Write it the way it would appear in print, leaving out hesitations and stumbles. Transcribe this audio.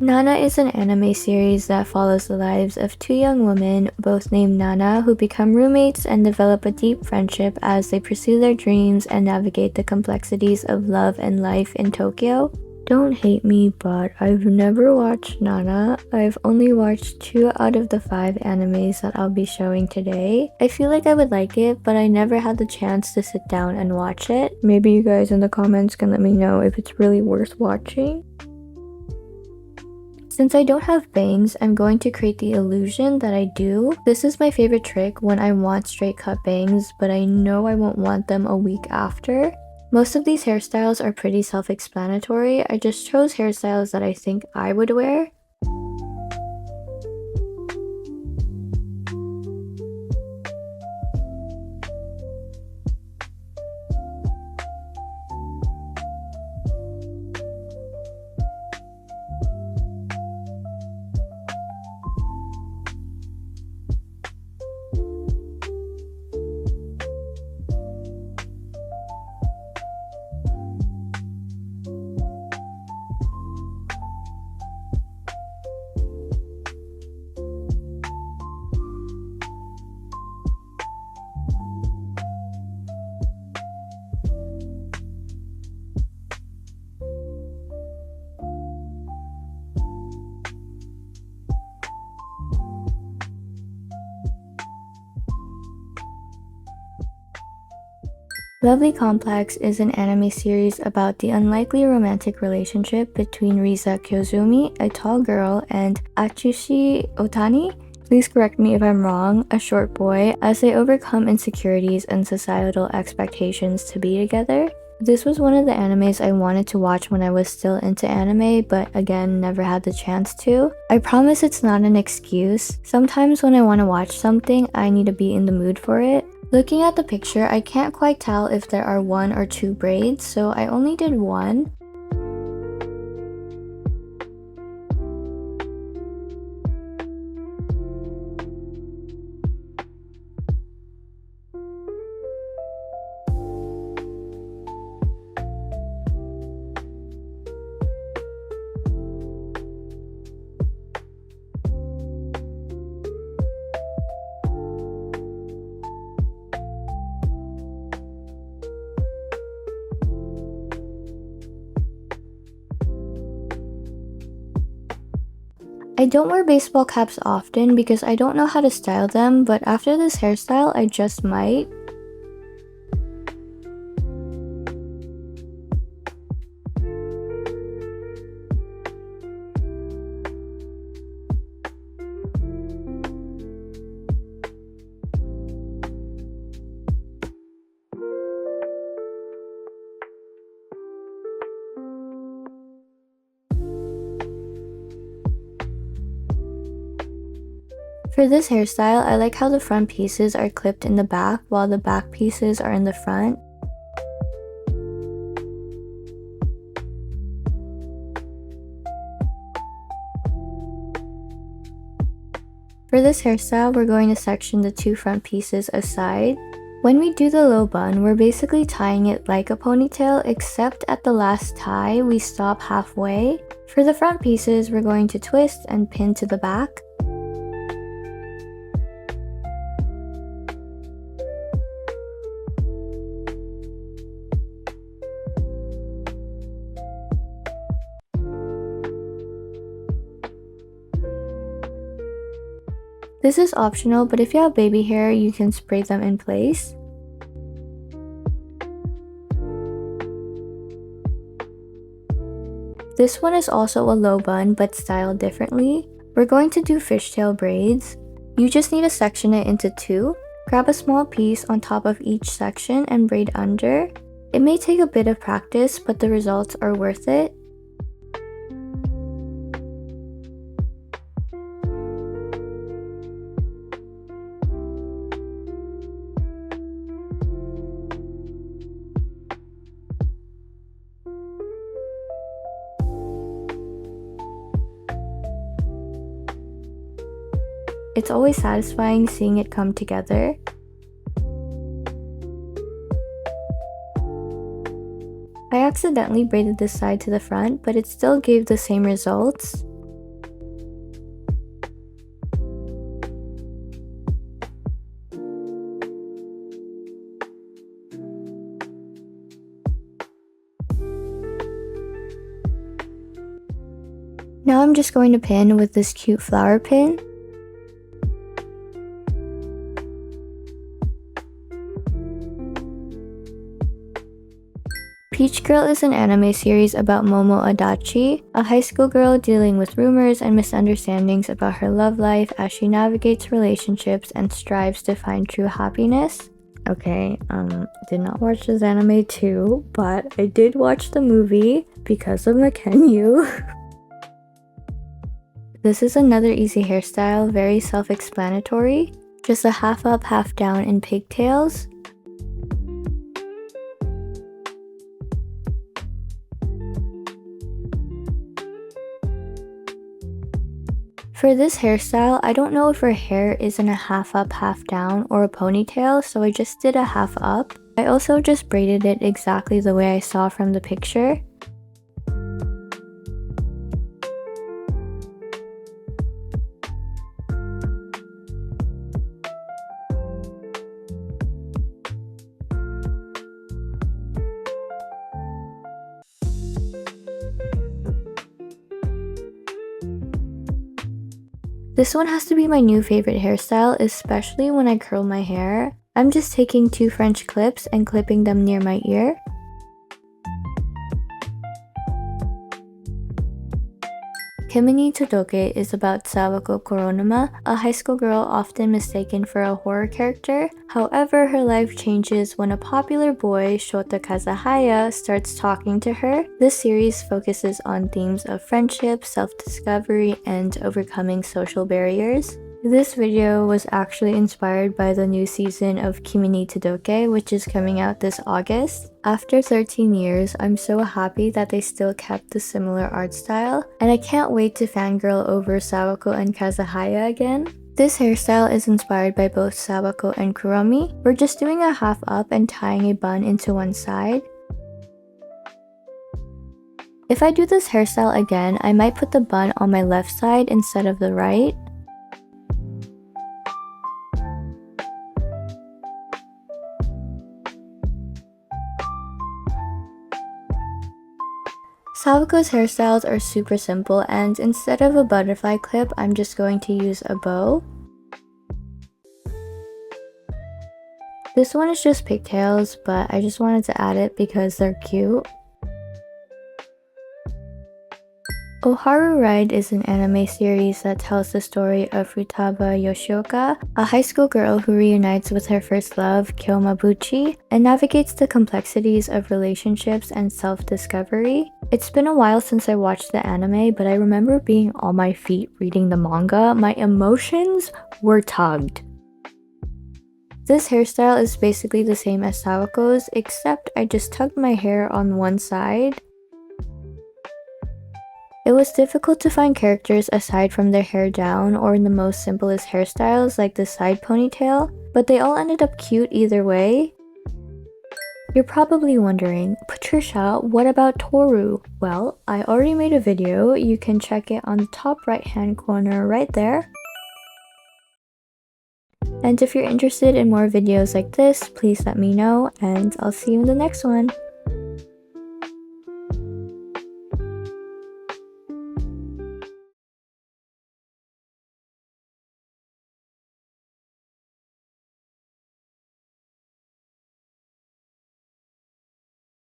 Nana is an anime series that follows the lives of two young women, both named Nana, who become roommates and develop a deep friendship as they pursue their dreams and navigate the complexities of love and life in Tokyo. Don't hate me, but I've never watched Nana. I've only watched 2 out of the 5 animes that I'll be showing today. I feel like I would like it, but I never had the chance to sit down and watch it. Maybe you guys in the comments can let me know if it's really worth watching. Since I don't have bangs, I'm going to create the illusion that I do. This is my favorite trick when I want straight cut bangs, but I know I won't want them a week after. Most of these hairstyles are pretty self-explanatory. I just chose hairstyles that I think I would wear. Lovely Complex is an anime series about the unlikely romantic relationship between Riza Kyozumi, a tall girl, and Atsushi Otani, please correct me if I'm wrong, a short boy, as they overcome insecurities and societal expectations to be together. This was one of the animes I wanted to watch when I was still into anime, but again, never had the chance to. I promise it's not an excuse. Sometimes when I want to watch something, I need to be in the mood for it. Looking at the picture, I can't quite tell if there are 1 or 2 braids, so I only did 1. I don't wear baseball caps often because I don't know how to style them, but after this hairstyle, I just might. For this hairstyle, I like how the front pieces are clipped in the back while the back pieces are in the front. For this hairstyle, we're going to section the 2 front pieces aside. When we do the low bun, we're basically tying it like a ponytail, except at the last tie, we stop halfway. For the front pieces, we're going to twist and pin to the back. This is optional, but if you have baby hair, you can spray them in place. This one is also a low bun, but styled differently. We're going to do fishtail braids. You just need to section it into 2. Grab a small piece on top of each section and braid under. It may take a bit of practice, but the results are worth it. It's always satisfying seeing it come together. I accidentally braided this side to the front, but it still gave the same results. Now I'm just going to pin with this cute flower pin. Peach Girl is an anime series about Momo Adachi, a high school girl dealing with rumors and misunderstandings about her love life as she navigates relationships and strives to find true happiness. Okay, did not watch this anime too, but I did watch the movie because of Makenyu. This is another easy hairstyle, very self-explanatory. Just a half up, half down in pigtails. For this hairstyle, I don't know if her hair is in a half up, half down or a ponytail, so I just did a half up. I also just braided it exactly the way I saw from the picture. This one has to be my new favorite hairstyle, especially when I curl my hair. I'm just taking 2 French clips and clipping them near my ear. Kimi Todoke is about Sawako Koronuma, a high school girl often mistaken for a horror character. However, her life changes when a popular boy, Shota Kazahaya, starts talking to her. This series focuses on themes of friendship, self-discovery, and overcoming social barriers. This video was actually inspired by the new season of Kimi Todoke, which is coming out this August. After 13 years, I'm so happy that they still kept the similar art style, and I can't wait to fangirl over Sawako and Kazahaya again. This hairstyle is inspired by both Sawako and Kuromi. We're just doing a half up and tying a bun into one side. If I do this hairstyle again, I might put the bun on my left side instead of the right. Sawako's hairstyles are super simple, and instead of a butterfly clip, I'm just going to use a bow. This one is just pigtails, but I just wanted to add it because they're cute. Haru Ride is an anime series that tells the story of Futaba Yoshioka, a high school girl who reunites with her first love, Kyomabuchi, and navigates the complexities of relationships and self-discovery. It's been a while since I watched the anime, but I remember being on my feet reading the manga. My emotions were tugged. This hairstyle is basically the same as Sawako's, except I just tugged my hair on one side. It was difficult to find characters aside from their hair down or in the most simplest hairstyles like the side ponytail, but they all ended up cute either way. You're probably wondering, Patricia, what about Toru? Well, I already made a video. You can check it on the top right hand corner right there. And if you're interested in more videos like this, please let me know, and I'll see you in the next one.